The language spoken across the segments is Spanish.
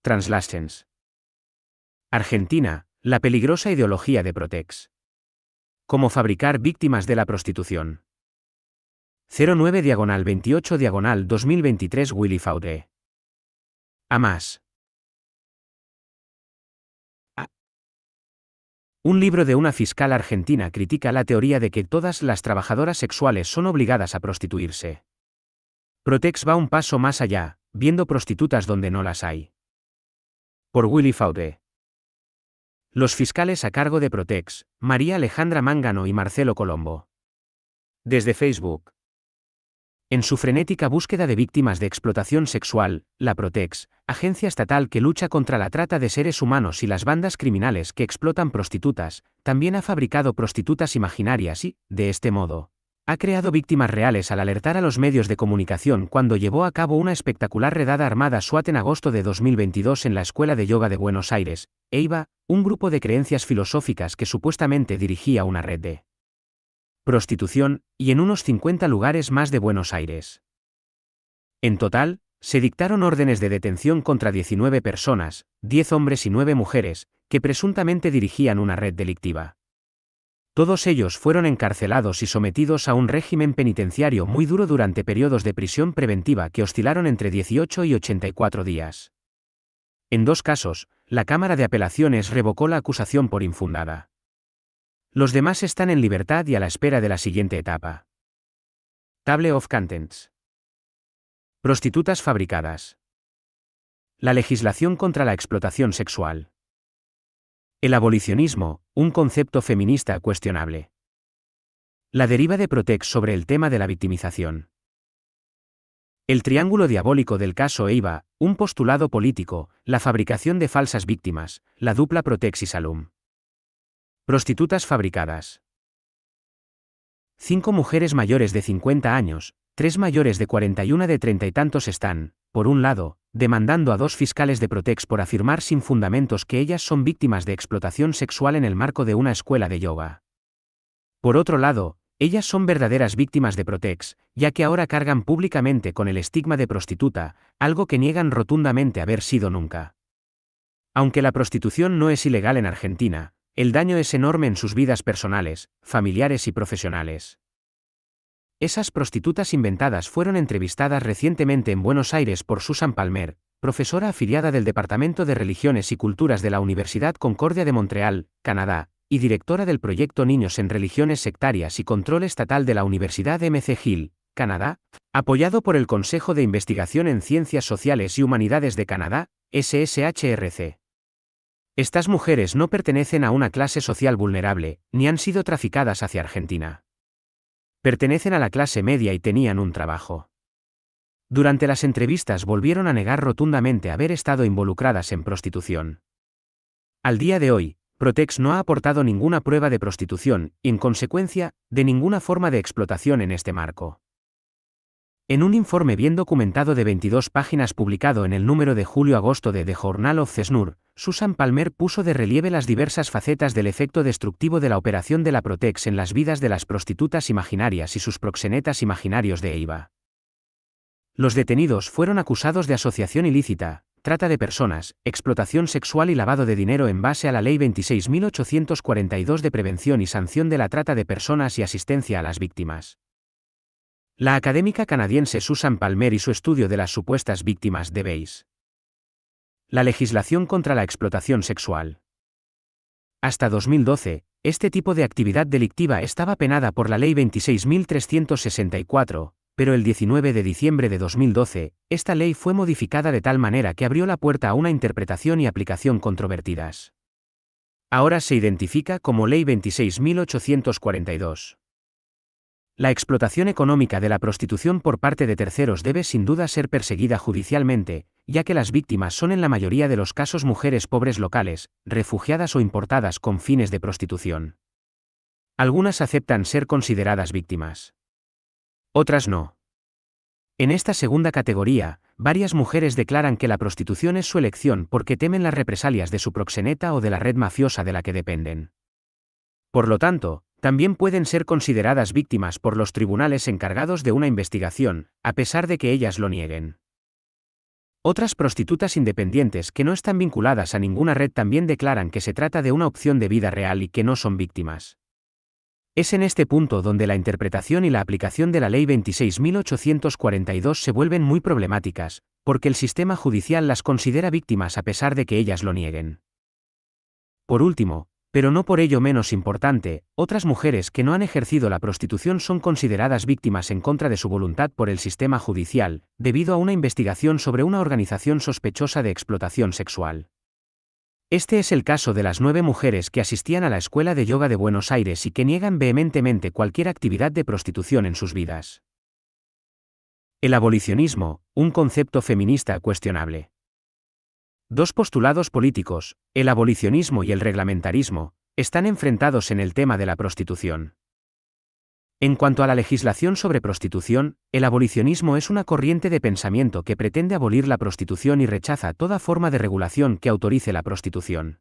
Translations. Argentina, la peligrosa ideología de Protex. Cómo fabricar víctimas de la prostitución. 09/28/2023 Willy Faude. A más. Un libro de una fiscal argentina critica la teoría de que todas las trabajadoras sexuales son obligadas a prostituirse. Protex va un paso más allá, viendo prostitutas donde no las hay. Por Willy Faude. Los fiscales a cargo de Protex, María Alejandra Mangano y Marcelo Colombo. Desde Facebook. En su frenética búsqueda de víctimas de explotación sexual, la Protex, agencia estatal que lucha contra la trata de seres humanos y las bandas criminales que explotan prostitutas, también ha fabricado prostitutas imaginarias y, de este modo, ha creado víctimas reales al alertar a los medios de comunicación cuando llevó a cabo una espectacular redada armada SWAT en agosto de 2022 en la Escuela de Yoga de Buenos Aires, EIBA, un grupo de creencias filosóficas que supuestamente dirigía una red de prostitución, y en unos 50 lugares más de Buenos Aires. En total, se dictaron órdenes de detención contra 19 personas, 10 hombres y 9 mujeres, que presuntamente dirigían una red delictiva. Todos ellos fueron encarcelados y sometidos a un régimen penitenciario muy duro durante periodos de prisión preventiva que oscilaron entre 18 y 84 días. En 2 casos, la Cámara de Apelaciones revocó la acusación por infundada. Los demás están en libertad y a la espera de la siguiente etapa. Table of Contents. Prostitutas fabricadas. La legislación contra la explotación sexual. El abolicionismo, un concepto feminista cuestionable. La deriva de Protex sobre el tema de la victimización. El triángulo diabólico del caso EIBA, un postulado político, la fabricación de falsas víctimas, la dupla Protex y Salum. Prostitutas fabricadas. 5 mujeres mayores de 50 años, 3 mayores de 40 y una de 30 y tantos están, por un lado, demandando a 2 fiscales de Protex por afirmar sin fundamentos que ellas son víctimas de explotación sexual en el marco de una escuela de yoga. Por otro lado, ellas son verdaderas víctimas de Protex, ya que ahora cargan públicamente con el estigma de prostituta, algo que niegan rotundamente haber sido nunca. Aunque la prostitución no es ilegal en Argentina, el daño es enorme en sus vidas personales, familiares y profesionales. Esas prostitutas inventadas fueron entrevistadas recientemente en Buenos Aires por Susan Palmer, profesora afiliada del Departamento de Religiones y Culturas de la Universidad Concordia de Montreal, Canadá, y directora del proyecto Niños en Religiones Sectarias y Control Estatal de la Universidad McGill, Canadá, apoyado por el Consejo de Investigación en Ciencias Sociales y Humanidades de Canadá, SSHRC. Estas mujeres no pertenecen a una clase social vulnerable, ni han sido traficadas hacia Argentina. Pertenecen a la clase media y tenían un trabajo. Durante las entrevistas volvieron a negar rotundamente haber estado involucradas en prostitución. Al día de hoy, Protex no ha aportado ninguna prueba de prostitución, y en consecuencia, de ninguna forma de explotación en este marco. En un informe bien documentado de 22 páginas publicado en el número de julio-agosto de The Journal of CESNUR, Susan Palmer puso de relieve las diversas facetas del efecto destructivo de la operación de la Protex en las vidas de las prostitutas imaginarias y sus proxenetas imaginarios de EIBA. Los detenidos fueron acusados de asociación ilícita, trata de personas, explotación sexual y lavado de dinero en base a la Ley 26.842 de Prevención y Sanción de la Trata de Personas y Asistencia a las Víctimas. La académica canadiense Susan Palmer y su estudio de las supuestas víctimas de BASE. La legislación contra la explotación sexual. Hasta 2012, este tipo de actividad delictiva estaba penada por la Ley 26.364, pero el 19 de diciembre de 2012, esta ley fue modificada de tal manera que abrió la puerta a una interpretación y aplicación controvertidas. Ahora se identifica como Ley 26.842. La explotación económica de la prostitución por parte de terceros debe sin duda ser perseguida judicialmente, ya que las víctimas son en la mayoría de los casos mujeres pobres locales, refugiadas o importadas con fines de prostitución. Algunas aceptan ser consideradas víctimas. Otras no. En esta segunda categoría, varias mujeres declaran que la prostitución es su elección porque temen las represalias de su proxeneta o de la red mafiosa de la que dependen. Por lo tanto, también pueden ser consideradas víctimas por los tribunales encargados de una investigación, a pesar de que ellas lo nieguen. Otras prostitutas independientes que no están vinculadas a ninguna red también declaran que se trata de una opción de vida real y que no son víctimas. Es en este punto donde la interpretación y la aplicación de la Ley 26.842 se vuelven muy problemáticas, porque el sistema judicial las considera víctimas a pesar de que ellas lo nieguen. Por último, pero no por ello menos importante, otras mujeres que no han ejercido la prostitución son consideradas víctimas en contra de su voluntad por el sistema judicial, debido a una investigación sobre una organización sospechosa de explotación sexual. Este es el caso de las 9 mujeres que asistían a la Escuela de Yoga de Buenos Aires y que niegan vehementemente cualquier actividad de prostitución en sus vidas. El abolicionismo, un concepto feminista cuestionable. Dos postulados políticos, el abolicionismo y el reglamentarismo, están enfrentados en el tema de la prostitución. En cuanto a la legislación sobre prostitución, el abolicionismo es una corriente de pensamiento que pretende abolir la prostitución y rechaza toda forma de regulación que autorice la prostitución.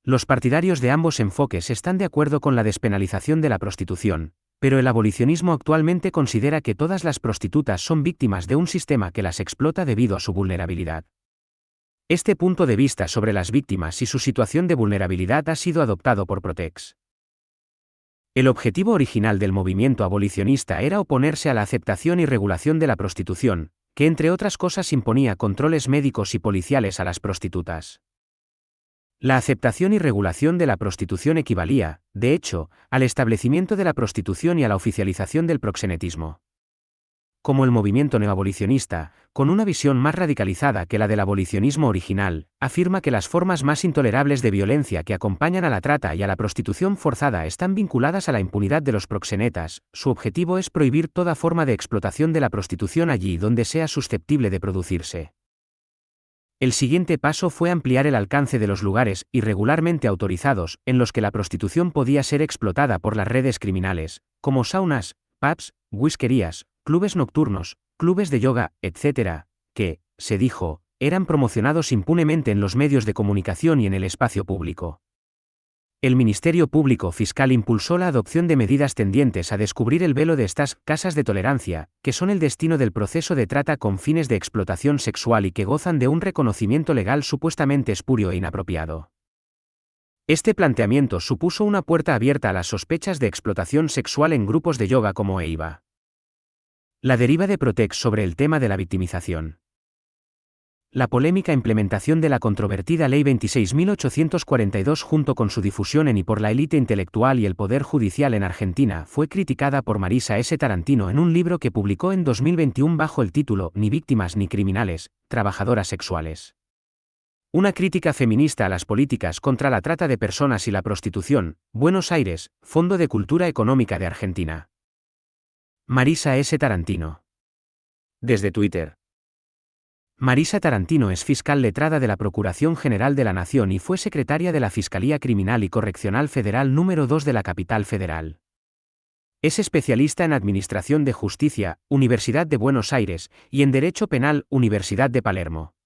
Los partidarios de ambos enfoques están de acuerdo con la despenalización de la prostitución, pero el abolicionismo actualmente considera que todas las prostitutas son víctimas de un sistema que las explota debido a su vulnerabilidad. Este punto de vista sobre las víctimas y su situación de vulnerabilidad ha sido adoptado por Protex. El objetivo original del movimiento abolicionista era oponerse a la aceptación y regulación de la prostitución, que entre otras cosas imponía controles médicos y policiales a las prostitutas. La aceptación y regulación de la prostitución equivalía, de hecho, al establecimiento de la prostitución y a la oficialización del proxenetismo. Como el movimiento neoabolicionista, con una visión más radicalizada que la del abolicionismo original, afirma que las formas más intolerables de violencia que acompañan a la trata y a la prostitución forzada están vinculadas a la impunidad de los proxenetas. Su objetivo es prohibir toda forma de explotación de la prostitución allí donde sea susceptible de producirse. El siguiente paso fue ampliar el alcance de los lugares irregularmente autorizados en los que la prostitución podía ser explotada por las redes criminales, como saunas, pubs, whiskerías, clubes nocturnos, clubes de yoga, etc., que, se dijo, eran promocionados impunemente en los medios de comunicación y en el espacio público. El Ministerio Público Fiscal impulsó la adopción de medidas tendientes a descubrir el velo de estas casas de tolerancia, que son el destino del proceso de trata con fines de explotación sexual y que gozan de un reconocimiento legal supuestamente espurio e inapropiado. Este planteamiento supuso una puerta abierta a las sospechas de explotación sexual en grupos de yoga como EIVA. La deriva de Protex sobre el tema de la victimización. La polémica implementación de la controvertida Ley 26.842 junto con su difusión en y por la élite intelectual y el poder judicial en Argentina fue criticada por Marisa S. Tarantino en un libro que publicó en 2021 bajo el título Ni víctimas ni criminales, trabajadoras sexuales. Una crítica feminista a las políticas contra la trata de personas y la prostitución, Buenos Aires, Fondo de Cultura Económica de Argentina. Marisa S. Tarantino. Desde Twitter. Marisa Tarantino es fiscal letrada de la Procuración General de la Nación y fue secretaria de la Fiscalía Criminal y Correccional Federal número 2 de la Capital Federal. Es especialista en Administración de Justicia, Universidad de Buenos Aires, y en Derecho Penal, Universidad de Palermo.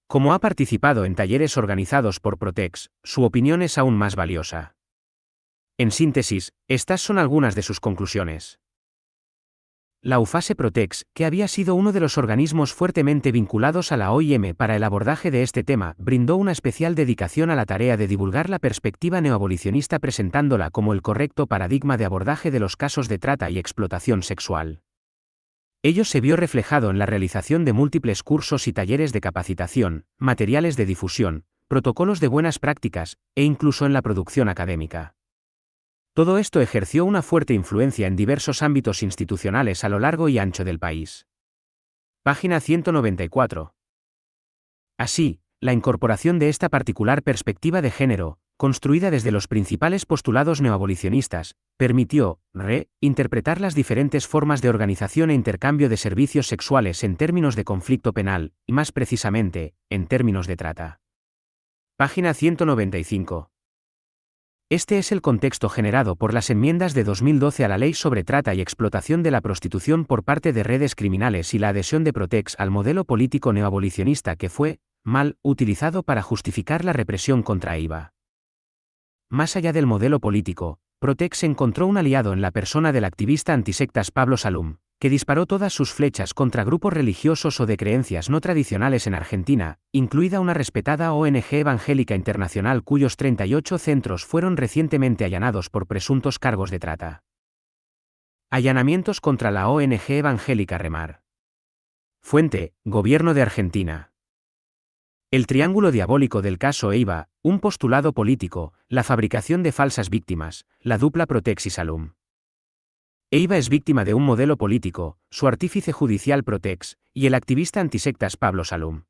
Como ha participado en talleres organizados por Protex, su opinión es aún más valiosa. En síntesis, estas son algunas de sus conclusiones. La UFASE Protex, que había sido uno de los organismos fuertemente vinculados a la OIM para el abordaje de este tema, brindó una especial dedicación a la tarea de divulgar la perspectiva neoabolicionista presentándola como el correcto paradigma de abordaje de los casos de trata y explotación sexual. Ello se vio reflejado en la realización de múltiples cursos y talleres de capacitación, materiales de difusión, protocolos de buenas prácticas, e incluso en la producción académica. Todo esto ejerció una fuerte influencia en diversos ámbitos institucionales a lo largo y ancho del país. Página 194. Así, la incorporación de esta particular perspectiva de género, construida desde los principales postulados neoabolicionistas, permitió, interpretar las diferentes formas de organización e intercambio de servicios sexuales en términos de conflicto penal, y más precisamente, en términos de trata. Página 195. Este es el contexto generado por las enmiendas de 2012 a la Ley sobre Trata y Explotación de la Prostitución por parte de redes criminales y la adhesión de Protex al modelo político neoabolicionista que fue, mal, utilizado para justificar la represión contra EIVA. Más allá del modelo político, Protex encontró un aliado en la persona del activista antisectas Pablo Salum, que disparó todas sus flechas contra grupos religiosos o de creencias no tradicionales en Argentina, incluida una respetada ONG evangélica internacional cuyos 38 centros fueron recientemente allanados por presuntos cargos de trata. Allanamientos contra la ONG evangélica Remar. Fuente: Gobierno de Argentina. El triángulo diabólico del caso EIVA, un postulado político, la fabricación de falsas víctimas, la dupla Protex y Salum. EIVA es víctima de un modelo político, su artífice judicial Protex, y el activista antisectas Pablo Salum.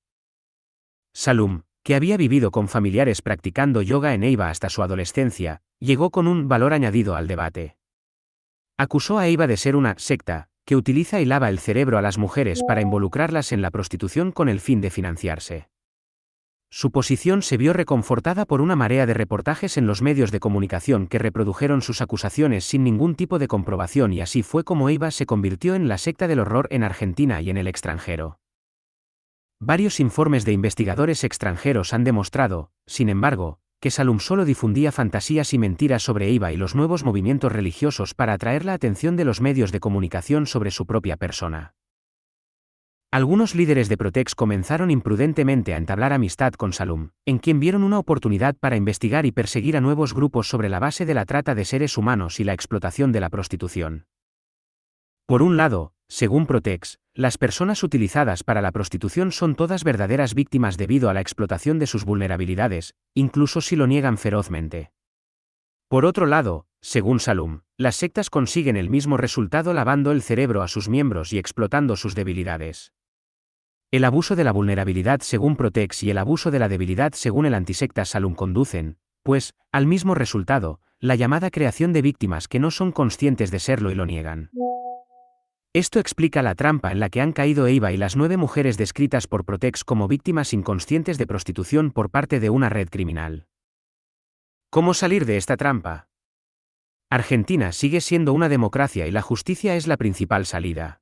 Salum, que había vivido con familiares practicando yoga en EIVA hasta su adolescencia, llegó con un valor añadido al debate. Acusó a EIVA de ser una secta, que utiliza y lava el cerebro a las mujeres para involucrarlas en la prostitución con el fin de financiarse. Su posición se vio reconfortada por una marea de reportajes en los medios de comunicación que reprodujeron sus acusaciones sin ningún tipo de comprobación, y así fue como EIVA se convirtió en la secta del horror en Argentina y en el extranjero. Varios informes de investigadores extranjeros han demostrado, sin embargo, que Salum solo difundía fantasías y mentiras sobre EIVA y los nuevos movimientos religiosos para atraer la atención de los medios de comunicación sobre su propia persona. Algunos líderes de Protex comenzaron imprudentemente a entablar amistad con Salum, en quien vieron una oportunidad para investigar y perseguir a nuevos grupos sobre la base de la trata de seres humanos y la explotación de la prostitución. Por un lado, según Protex, las personas utilizadas para la prostitución son todas verdaderas víctimas debido a la explotación de sus vulnerabilidades, incluso si lo niegan ferozmente. Por otro lado, según Salum, las sectas consiguen el mismo resultado lavando el cerebro a sus miembros y explotando sus debilidades. El abuso de la vulnerabilidad según Protex y el abuso de la debilidad según el antisecta Salum conducen, pues, al mismo resultado, la llamada creación de víctimas que no son conscientes de serlo y lo niegan. Esto explica la trampa en la que han caído EIVA y las 9 mujeres descritas por Protex como víctimas inconscientes de prostitución por parte de una red criminal. ¿Cómo salir de esta trampa? Argentina sigue siendo una democracia y la justicia es la principal salida.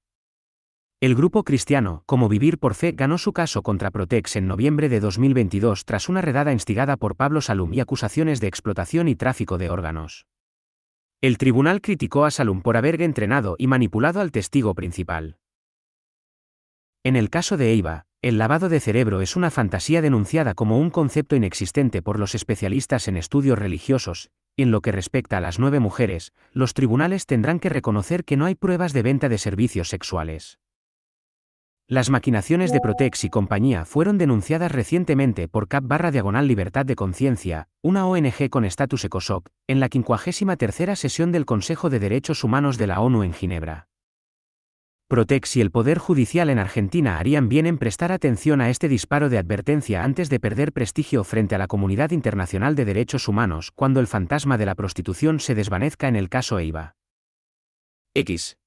El grupo cristiano, como Vivir por Fe, ganó su caso contra Protex en noviembre de 2022 tras una redada instigada por Pablo Salum y acusaciones de explotación y tráfico de órganos. El tribunal criticó a Salum por haber entrenado y manipulado al testigo principal. En el caso de EIVA, el lavado de cerebro es una fantasía denunciada como un concepto inexistente por los especialistas en estudios religiosos. En lo que respecta a las 9 mujeres, los tribunales tendrán que reconocer que no hay pruebas de venta de servicios sexuales. Las maquinaciones de Protex y compañía fueron denunciadas recientemente por CAP/Libertad de Conciencia, una ONG con estatus ECOSOC, en la 53ª sesión del Consejo de Derechos Humanos de la ONU en Ginebra. Protex y el Poder Judicial en Argentina harían bien en prestar atención a este disparo de advertencia antes de perder prestigio frente a la comunidad internacional de derechos humanos cuando el fantasma de la prostitución se desvanezca en el caso EIVA. X.